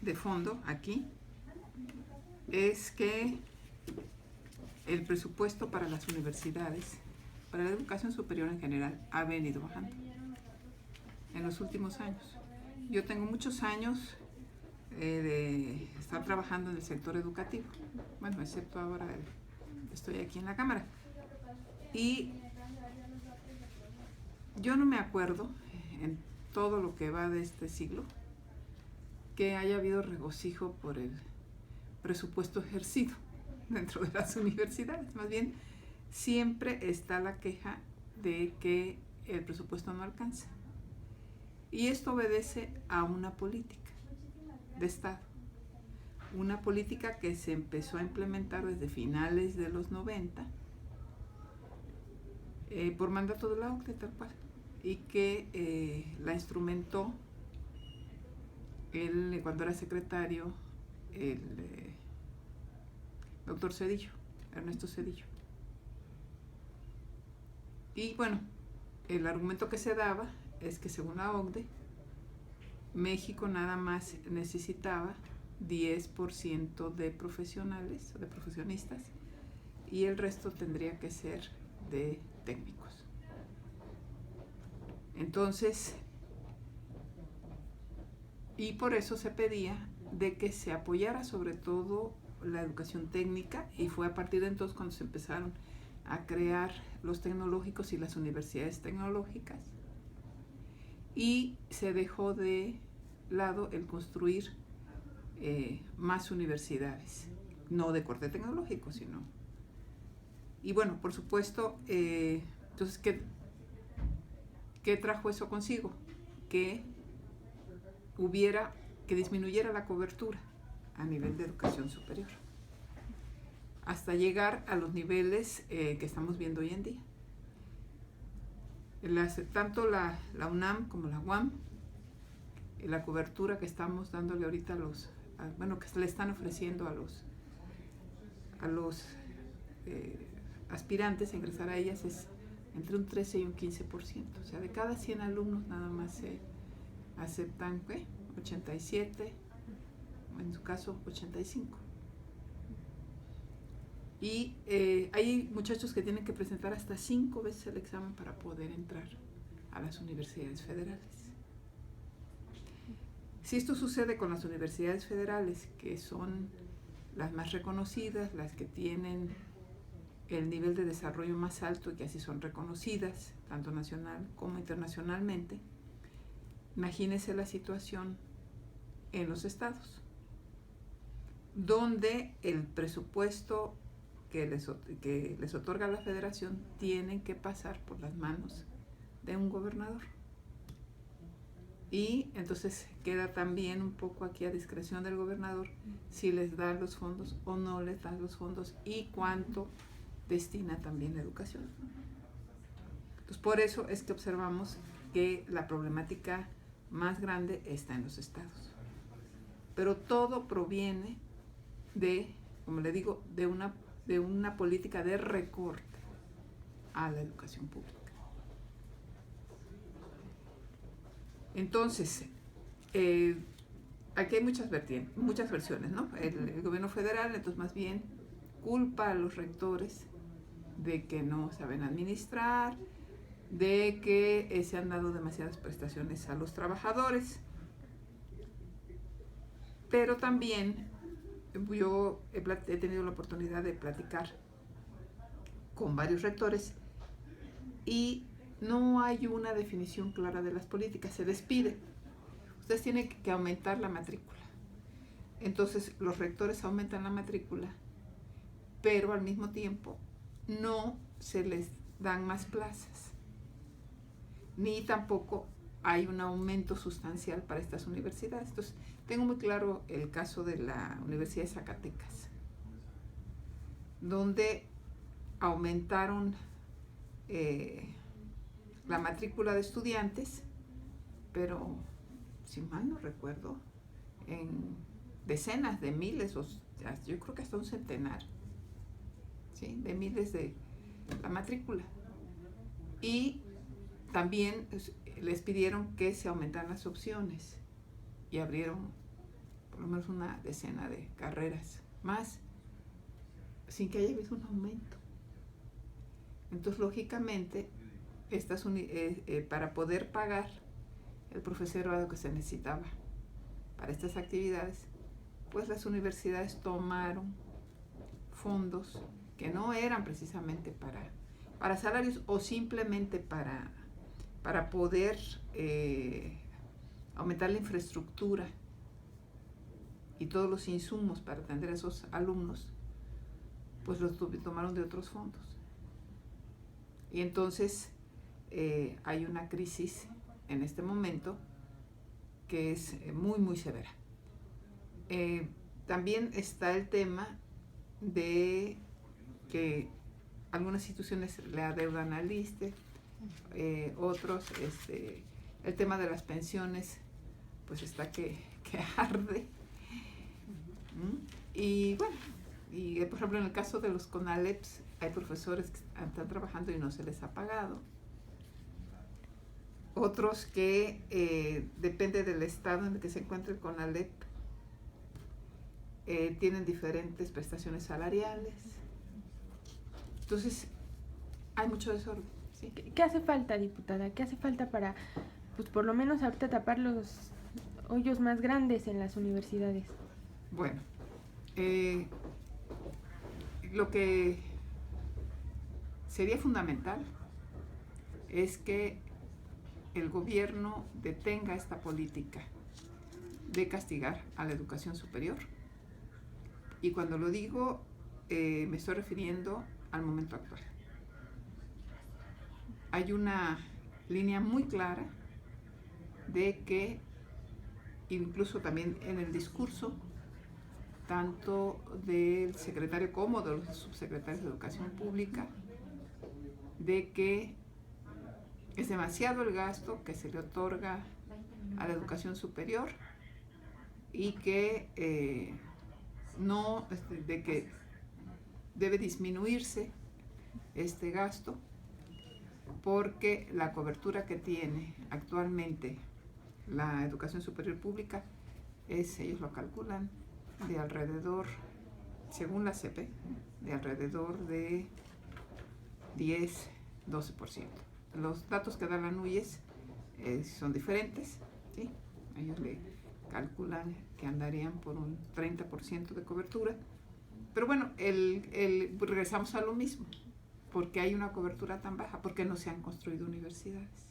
de fondo aquí es que el presupuesto para las universidades, para la educación superior en general, ha venido bajando en los últimos años. Yo tengo muchos años de estar trabajando en el sector educativo, bueno, excepto ahora estoy aquí en la Cámara. Y yo no me acuerdo, en todo lo que va de este siglo, que haya habido regocijo por el presupuesto ejercido dentro de las universidades. Más bien, siempre está la queja de que el presupuesto no alcanza. Y esto obedece a una política de Estado. Una política que se empezó a implementar desde finales de los 90 por mandato de la OCDE, tal cual, y que la instrumentó cuando era secretario el doctor Zedillo, Ernesto Zedillo. Y bueno, el argumento que se daba es que según la OCDE, México nada más necesitaba 10% de profesionales, de profesionistas, y el resto tendría que ser de técnicos. Entonces, y por eso se pedía de que se apoyara sobre todo la educación técnica, y fue a partir de entonces cuando se empezaron a crear los tecnológicos y las universidades tecnológicas, y se dejó de lado el construir más universidades, no de corte tecnológico, sino... Y bueno, por supuesto, entonces, ¿qué trajo eso consigo? Que disminuyera la cobertura a nivel de educación superior, hasta llegar a los niveles que estamos viendo hoy en día. Tanto la UNAM como la UAM, la cobertura que estamos dándole ahorita que le están ofreciendo a los aspirantes a ingresar a ellas, es entre un 13 y un 15%. O sea, de cada 100 alumnos nada más se aceptan 87, en su caso 85. Y hay muchachos que tienen que presentar hasta 5 veces el examen para poder entrar a las universidades federales. Si esto sucede con las universidades federales, que son las más reconocidas, las que tienen el nivel de desarrollo más alto y que así son reconocidas, tanto nacional como internacionalmente, imagínense la situación en los estados, donde el presupuesto que les otorga la federación tienen que pasar por las manos de un gobernador. Y entonces queda también un poco aquí a discreción del gobernador si les da los fondos o no les da los fondos y cuánto destina también a educación. Entonces, por eso es que observamos que la problemática más grande está en los estados. Pero todo proviene de, como le digo, de una política de recorte a la educación pública. Entonces, aquí hay muchas versiones, ¿no? El gobierno federal, entonces, más bien culpa a los rectores de que no saben administrar, de que se han dado demasiadas prestaciones a los trabajadores. Pero también yo he tenido la oportunidad de platicar con varios rectores y no hay una definición clara de las políticas. Se les pide, ustedes tienen que aumentar la matrícula. Entonces los rectores aumentan la matrícula, pero al mismo tiempo no se les dan más plazas, ni tampoco hay un aumento sustancial para estas universidades. Entonces, tengo muy claro el caso de la Universidad de Zacatecas, donde aumentaron la matrícula de estudiantes, pero si mal no recuerdo, en decenas de miles, yo creo que hasta un centenar, ¿sí?, de miles de la matrícula. Y también les pidieron que se aumentaran las opciones y abrieron por lo menos una decena de carreras más, sin que haya habido un aumento. Entonces, lógicamente, para poder pagar el profesorado que se necesitaba para estas actividades, pues las universidades tomaron fondos que no eran precisamente para salarios o simplemente para poder aumentar la infraestructura y todos los insumos para atender a esos alumnos, pues los tomaron de otros fondos. Y entonces hay una crisis en este momento que es muy, muy severa. También está el tema de que algunas instituciones le adeudan al ISSSTE, otros, el tema de las pensiones, pues está que arde. Y bueno, por ejemplo, en el caso de los CONALEPs, hay profesores que están trabajando y no se les ha pagado. Otros que depende del estado en el que se encuentre el CONALEP, tienen diferentes prestaciones salariales. Entonces, hay mucho desorden. ¿Sí? ¿Qué hace falta, diputada? ¿Qué hace falta para, pues por lo menos ahorita tapar los hoyos más grandes en las universidades? Bueno, lo que sería fundamental es que el gobierno detenga esta política de castigar a la educación superior. Y cuando lo digo, me estoy refiriendo al momento actual. Hay una línea muy clara de que, incluso también en el discurso, tanto del secretario como de los subsecretarios de Educación Pública, de que es demasiado el gasto que se le otorga a la educación superior y que de que debe disminuirse este gasto porque la cobertura que tiene actualmente la educación superior pública ellos lo calculan, de alrededor, según la CEPE, de alrededor de 10-12%. Los datos que da la NUYES son diferentes, ¿sí? Ellos le calculan que andarían por un 30% de cobertura. Pero bueno, regresamos a lo mismo. ¿Por qué hay una cobertura tan baja? Porque no se han construido universidades.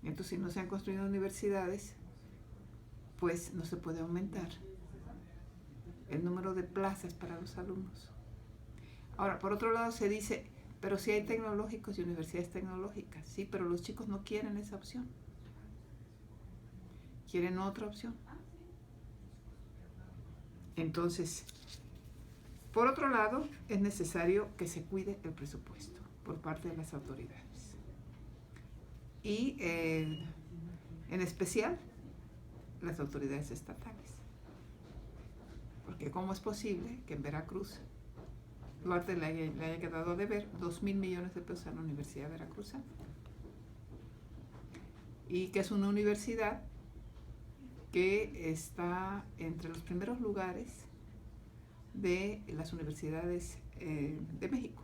Entonces, si no se han construido universidades, pues no se puede aumentar el número de plazas para los alumnos. Ahora, por otro lado se dice, pero si hay tecnológicos y universidades tecnológicas, sí, pero los chicos no quieren esa opción. Quieren otra opción. Entonces, por otro lado, es necesario que se cuide el presupuesto por parte de las autoridades. Y en especial, las autoridades estatales. Porque ¿cómo es posible que en Veracruz Duarte le haya quedado a deber 2,000 millones de pesos a la Universidad Veracruzana? Y que es una universidad que está entre los primeros lugares de las universidades de México.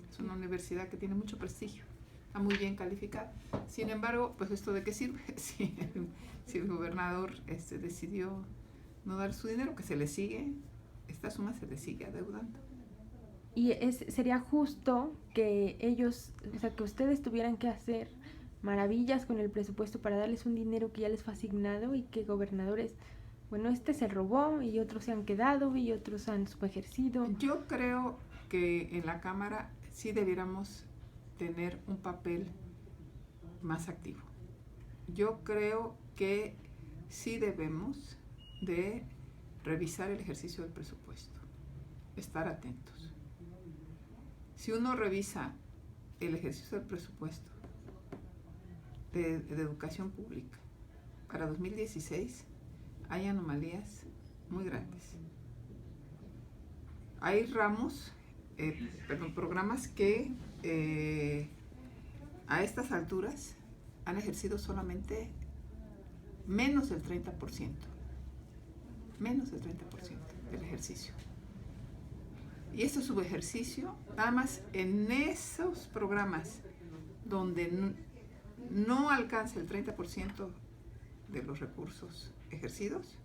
Es una universidad que tiene mucho prestigio, está muy bien calificada. Sin embargo, pues ¿esto de qué sirve? Si el gobernador decidió no dar su dinero, que se le sigue, esta suma se le sigue adeudando. Y sería justo que ellos, o sea, que ustedes tuvieran que hacer maravillas con el presupuesto para darles un dinero que ya les fue asignado y que gobernadores, bueno, se robó y otros se han quedado y otros han subejercido. Yo creo que en la Cámara sí debiéramos tener un papel más activo. Yo creo que sí debemos de revisar el ejercicio del presupuesto, estar atentos. Si uno revisa el ejercicio del presupuesto de educación pública para 2016, hay anomalías muy grandes. Hay programas que a estas alturas han ejercido solamente menos del 30%. Menos del 30% del ejercicio. Y este subejercicio, nada más en esos programas donde no alcanza el 30% de los recursos ejercidos,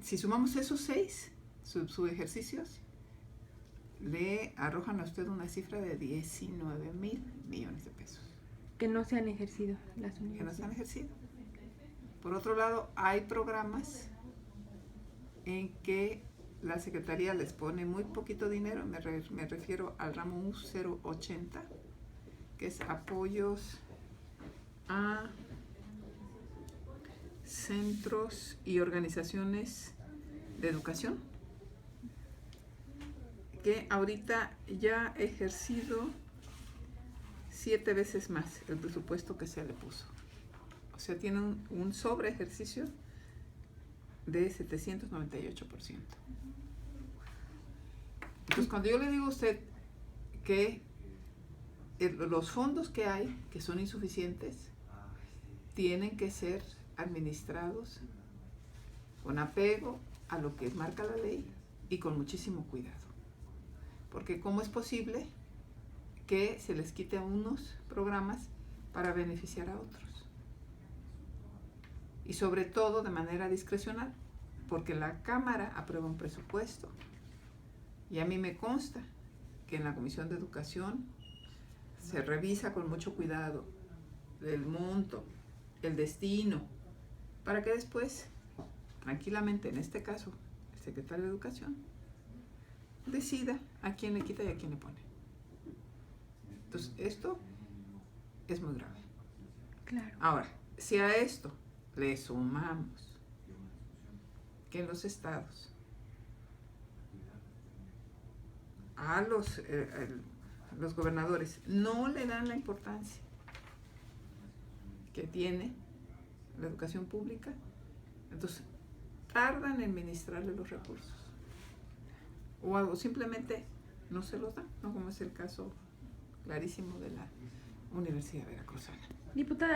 si sumamos esos 6 subejercicios, le arrojan a usted una cifra de 19,000 millones de pesos. Que no se han ejercido las universidades. Que no se han ejercido. Por otro lado, hay programas en que la Secretaría les pone muy poquito dinero, me refiero al ramo U080, que es apoyos a centros y organizaciones de educación, que ahorita ya ha ejercido 7 veces más el presupuesto que se le puso. O sea, tiene un sobre ejercicio de 798%. Entonces, cuando yo le digo a usted que los fondos que hay, que son insuficientes, tienen que ser administrados con apego a lo que marca la ley y con muchísimo cuidado. Porque ¿cómo es posible que se les quite unos programas para beneficiar a otros? Y sobre todo de manera discrecional, porque la Cámara aprueba un presupuesto y a mí me consta que en la Comisión de Educación se revisa con mucho cuidado el monto, el destino, para que después, tranquilamente, en este caso, el secretario de Educación decida a quién le quita y a quién le pone. Entonces, esto es muy grave. Claro. Ahora, si a esto le sumamos que en los estados a los gobernadores no le dan la importancia que tiene la educación pública, entonces tardan en ministrarle los recursos o simplemente no se los dan, ¿no? Como es el caso clarísimo de la Universidad Veracruzana. Diputada,